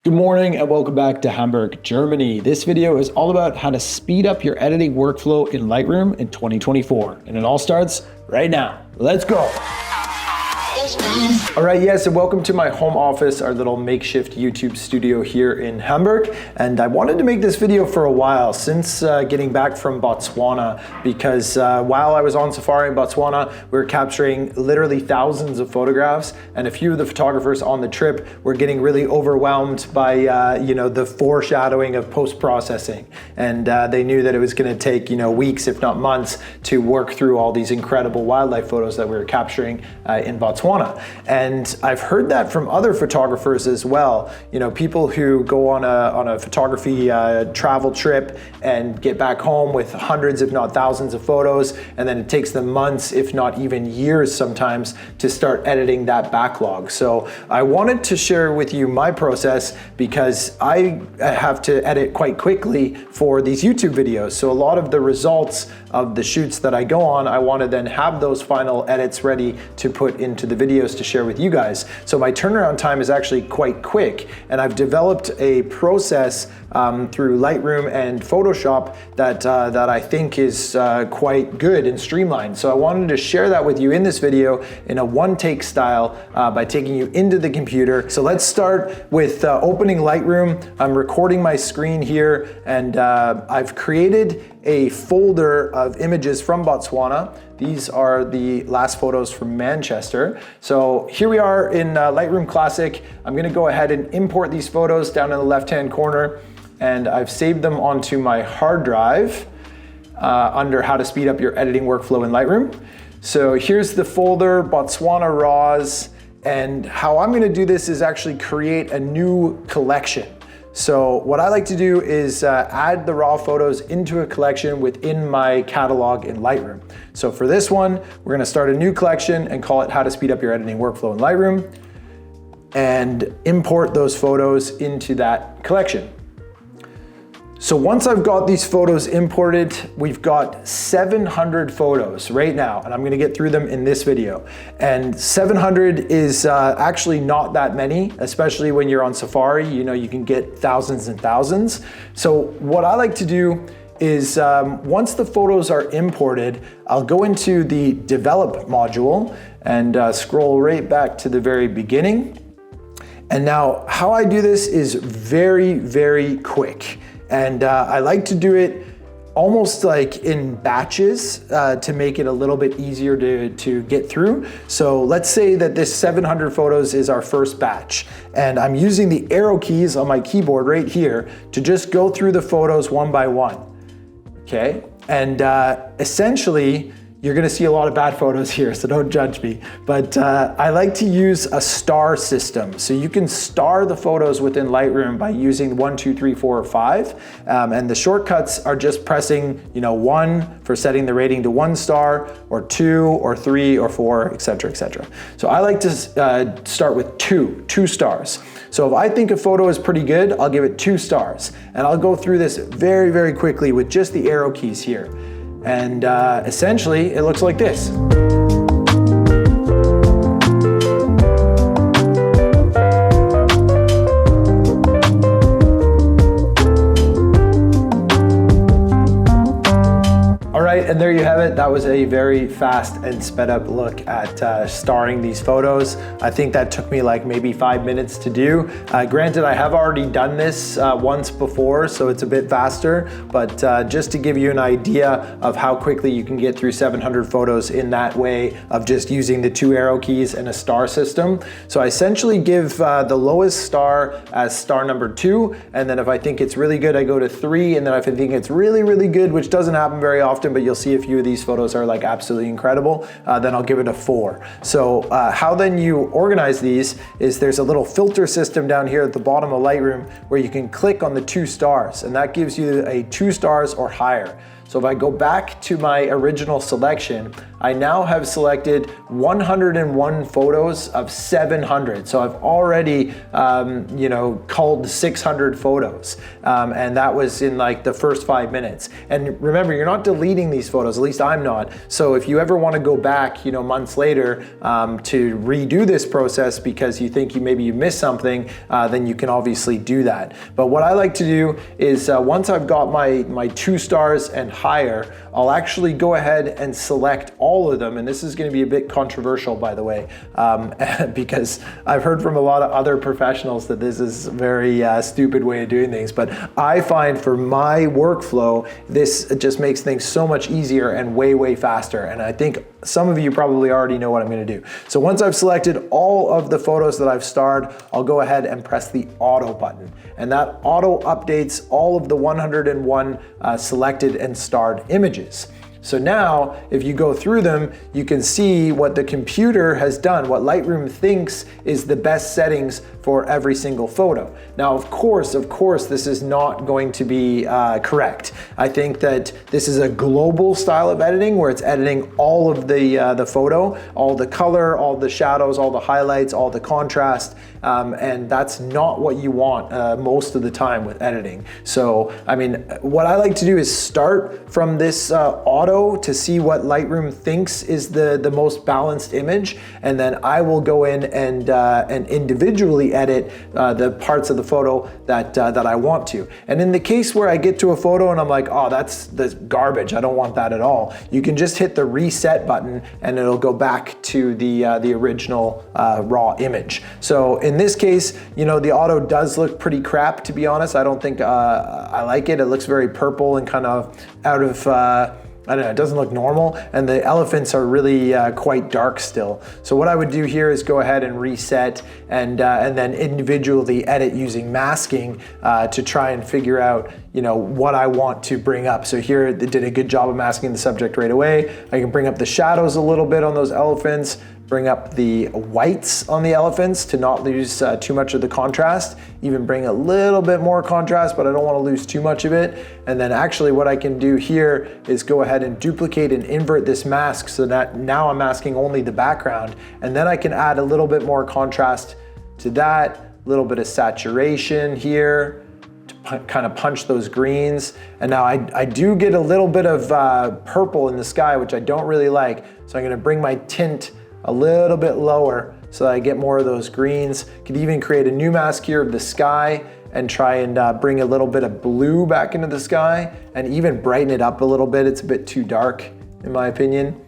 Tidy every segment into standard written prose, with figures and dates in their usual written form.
Good morning and welcome back to Hamburg, Germany. This video is all about how to speed up your editing workflow in Lightroom in 2024. And it all starts right now. Let's go. All right, yes, and welcome to my home office, our little makeshift YouTube studio here in Hamburg. And I wanted to make this video for a while, since getting back from Botswana, because while I was on safari in Botswana, we were capturing literally thousands of photographs, and a few of the photographers on the trip were getting really overwhelmed by the foreshadowing of post-processing. And they knew that it was gonna take weeks, if not months, to work through all these incredible wildlife photos that we were capturing in Botswana. And I've heard that from other photographers as well. People who go on a photography travel trip and get back home with hundreds, if not thousands of photos, and then it takes them months, if not even years sometimes, to start editing that backlog. So I wanted to share with you my process because I have to edit quite quickly for these YouTube videos. So a lot of the results of the shoots that I go on, I want to then have those final edits ready to put into the videos to share with you guys. So my turnaround time is actually quite quick, and I've developed a process through Lightroom and Photoshop that I think is quite good and streamlined. So I wanted to share that with you in this video in a one-take style by taking you into the computer. So let's start with opening Lightroom. I'm recording my screen here, and I've created a folder of images from Botswana. These are the last photos from Manchester. So here we are in Lightroom Classic. I'm gonna go ahead and import these photos down in the left-hand corner, and I've saved them onto my hard drive under how to speed up your editing workflow in Lightroom. So here's the folder, Botswana Raws, and how I'm gonna do this is actually create a new collection. So what I like to do is add the raw photos into a collection within my catalog in Lightroom. So for this one, we're gonna start a new collection and call it How to Speed Up Your Editing Workflow in Lightroom, and import those photos into that collection. So once I've got these photos imported, we've got 700 photos right now, and I'm gonna get through them in this video. And 700 is actually not that many, especially when you're on safari. You can get thousands and thousands. So what I like to do is once the photos are imported, I'll go into the develop module and scroll right back to the very beginning. And now how I do this is very, very quick. And I like to do it almost like in batches to make it a little bit easier to get through. So let's say that this 700 photos is our first batch, and I'm using the arrow keys on my keyboard right here to just go through the photos one by one, okay? And essentially, you're gonna see a lot of bad photos here, so don't judge me. But I like to use a star system. So you can star the photos within Lightroom by using 1, 2, 3, 4, or 5. And the shortcuts are just pressing 1 for setting the rating to 1 star, or 2, or 3, or 4, etc., etc. So I like to start with 2 stars. So if I think a photo is pretty good, I'll give it 2 stars. And I'll go through this very, very quickly with just the arrow keys here. And essentially, it looks like this. And there you have it. That was a very fast and sped up look at starring these photos. I think that took me like maybe 5 minutes to do. Granted, I have already done this once before, so it's a bit faster, but just to give you an idea of how quickly you can get through 700 photos in that way of just using the 2 arrow keys and a star system. So I essentially give the lowest star as star number 2, and then if I think it's really good, I go to 3, and then if I think it's really, really good, which doesn't happen very often, but you'll see a few of these photos are like absolutely incredible, then I'll give it a 4. So how then you organize these is there's a little filter system down here at the bottom of Lightroom where you can click on the 2 stars, and that gives you a 2 stars or higher. So if I go back to my original selection, I now have selected 101 photos of 700. So I've already, culled 600 photos. And that was in like the first 5 minutes. And remember, you're not deleting these photos, at least I'm not. So if you ever want to go back, months later to redo this process because you think maybe you missed something, then you can obviously do that. But what I like to do is once I've got my 2 stars and higher, I'll actually go ahead and select all of them. And this is going to be a bit controversial, by the way, because I've heard from a lot of other professionals that this is a very stupid way of doing things. But I find for my workflow, this just makes things so much easier and way, way faster. And I think some of you probably already know what I'm going to do. So once I've selected all of the photos that I've starred, I'll go ahead and press the auto button. And that auto updates all of the 101 selected and starred images. So now, if you go through them, you can see what the computer has done, what Lightroom thinks is the best settings for every single photo. Now, of course, this is not going to be correct. I think that this is a global style of editing where it's editing all of the photo, all the color, all the shadows, all the highlights, all the contrast, and that's not what you want most of the time with editing. So, I mean, what I like to do is start from this auto to see what Lightroom thinks is the most balanced image, and then I will go in and individually edit the parts of the photo that I want to. And in the case where I get to a photo and I'm like, oh, that's garbage, I don't want that at all, you can just hit the reset button and it'll go back to the original raw image. So in this case, the auto does look pretty crap, to be honest. I don't think I like it. It looks very purple and kind of out of I don't know, it doesn't look normal, and the elephants are really quite dark still. So what I would do here is go ahead and reset and then individually edit using masking to try and figure out what I want to bring up. So here it did a good job of masking the subject right away. I can bring up the shadows a little bit on those elephants, bring up the whites on the elephants to not lose too much of the contrast, even bring a little bit more contrast, but I don't want to lose too much of it. And then actually what I can do here is go ahead and duplicate and invert this mask so that now I'm masking only the background. And then I can add a little bit more contrast to that, a little bit of saturation here, to kind of punch those greens. And now I do get a little bit of purple in the sky, which I don't really like. So I'm gonna bring my tint a little bit lower so that I get more of those greens. Could even create a new mask here of the sky and try and bring a little bit of blue back into the sky and even brighten it up a little bit. It's a bit too dark in my opinion.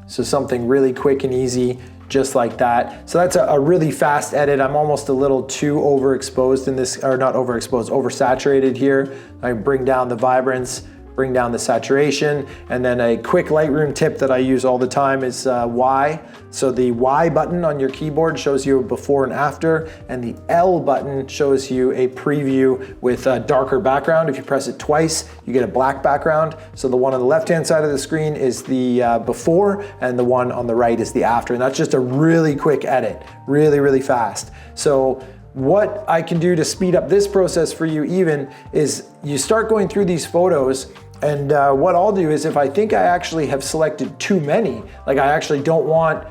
So something really quick and easy, just like that. So that's a really fast edit. I'm almost a little too overexposed in this, or not overexposed, oversaturated here. I bring down the vibrance, bring down the saturation, and then a quick Lightroom tip that I use all the time is Y. So the Y button on your keyboard shows you a before and after, and the L button shows you a preview with a darker background. If you press it twice, you get a black background. So the one on the left-hand side of the screen is the before, and the one on the right is the after. And that's just a really quick edit, really, really fast. So what I can do to speed up this process for you even is you start going through these photos, and what I'll do is if I think I actually have selected too many, like I actually don't want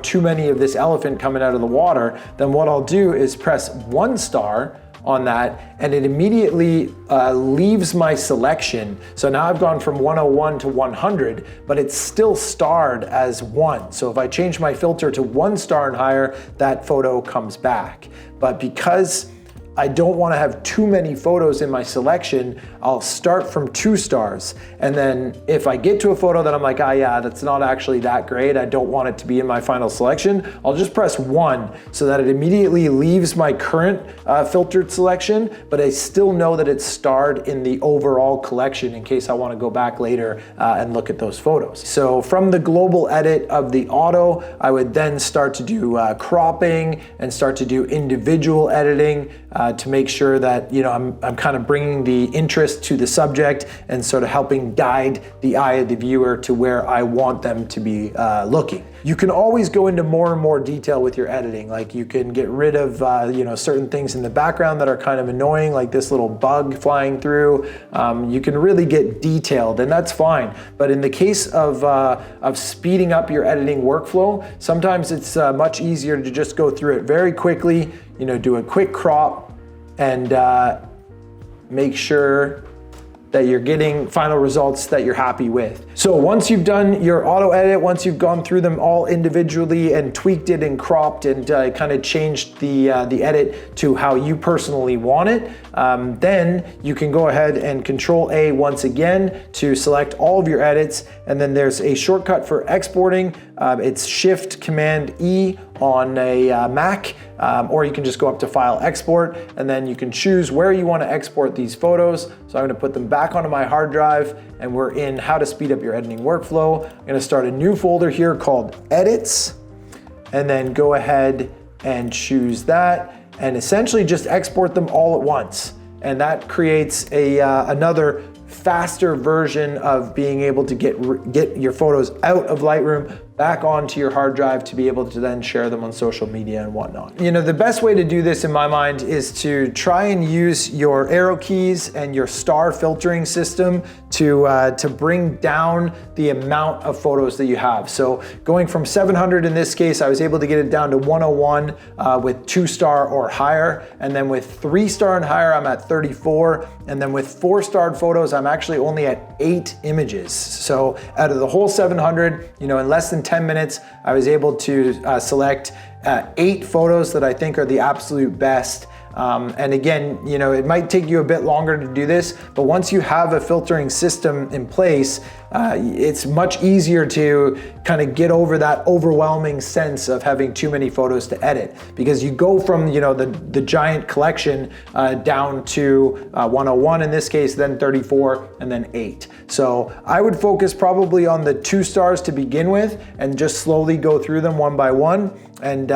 too many of this elephant coming out of the water, then what I'll do is press 1 star on that, and it immediately leaves my selection. So now I've gone from 101 to 100, but it's still starred as 1. So if I change my filter to 1 star and higher, that photo comes back. But because I don't want to have too many photos in my selection, I'll start from 2 stars. And then if I get to a photo that I'm like, yeah, that's not actually that great, I don't want it to be in my final selection, I'll just press 1 so that it immediately leaves my current filtered selection, but I still know that it's starred in the overall collection in case I want to go back later and look at those photos. So from the global edit of the auto, I would then start to do cropping and start to do individual editing to make sure that I'm kind of bringing the interest to the subject and sort of helping guide the eye of the viewer to where I want them to be looking. You can always go into more and more detail with your editing. Like you can get rid of certain things in the background that are kind of annoying, like this little bug flying through. You can really get detailed, and that's fine. But in the case of speeding up your editing workflow, sometimes it's much easier to just go through it very quickly, do a quick crop and make sure that you're getting final results that you're happy with. So once you've done your auto edit, once you've gone through them all individually and tweaked it and cropped and kind of changed the edit to how you personally want it, then you can go ahead and Control A once again to select all of your edits. And then there's a shortcut for exporting. It's Shift Command E on a Mac, or you can just go up to File Export, and then you can choose where you want to export these photos. So I'm going to put them back onto my hard drive, and we're in How to Speed Up Your Editing Workflow. I'm going to start a new folder here called Edits, and then go ahead and choose that, and essentially just export them all at once. And that creates another faster version of being able to get your photos out of Lightroom back onto your hard drive to be able to then share them on social media and whatnot. The best way to do this in my mind is to try and use your arrow keys and your star filtering system to bring down the amount of photos that you have. So going from 700 in this case, I was able to get it down to 101 with 2-star or higher. And then with 3-star and higher, I'm at 34. And then with 4-starred photos, I'm actually only at 8 images. So out of the whole 700, in less than 10 minutes, I was able to select 8 photos that I think are the absolute best. And again, it might take you a bit longer to do this, but once you have a filtering system in place, it's much easier to kind of get over that overwhelming sense of having too many photos to edit, because you go from the giant collection down to 101 in this case, then 34, and then 8. So I would focus probably on the 2 stars to begin with and just slowly go through them one by one. And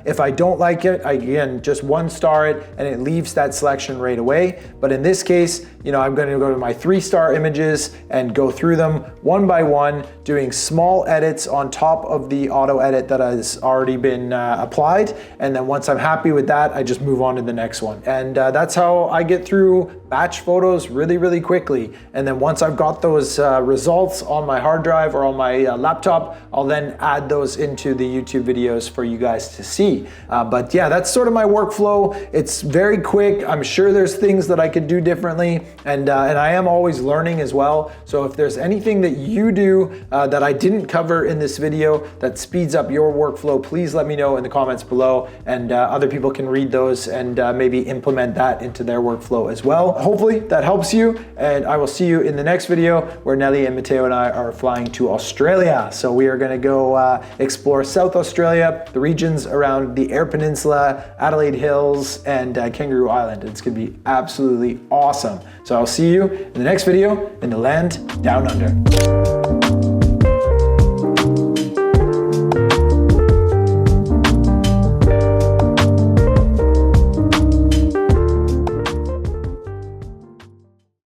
if I don't like it, again, just 1-star it, and it leaves that selection right away. But in this case, I'm going to go to my 3-star images and go through them one by one, doing small edits on top of the auto edit that has already been applied. And then once I'm happy with that, I just move on to the next one. And that's how I get through batch photos really, really quickly. And then once I've got those results on my hard drive or on my laptop, I'll then add those into the YouTube videos for you guys to see. But yeah, that's sort of my workflow. It's very quick. I'm sure there's things that I could do differently, and I am always learning as well. So if there's anything that you do that I didn't cover in this video that speeds up your workflow, please let me know in the comments below, and other people can read those and maybe implement that into their workflow as well. Hopefully that helps you, and I will see you in the next video where Nelly and Matteo and I are flying to Australia. So we are going to go explore South Australia, the regions around the Eyre Peninsula, Adelaide Hills, and Kangaroo Island. It's going to be absolutely awesome. So I'll see you in the next video in the land down under.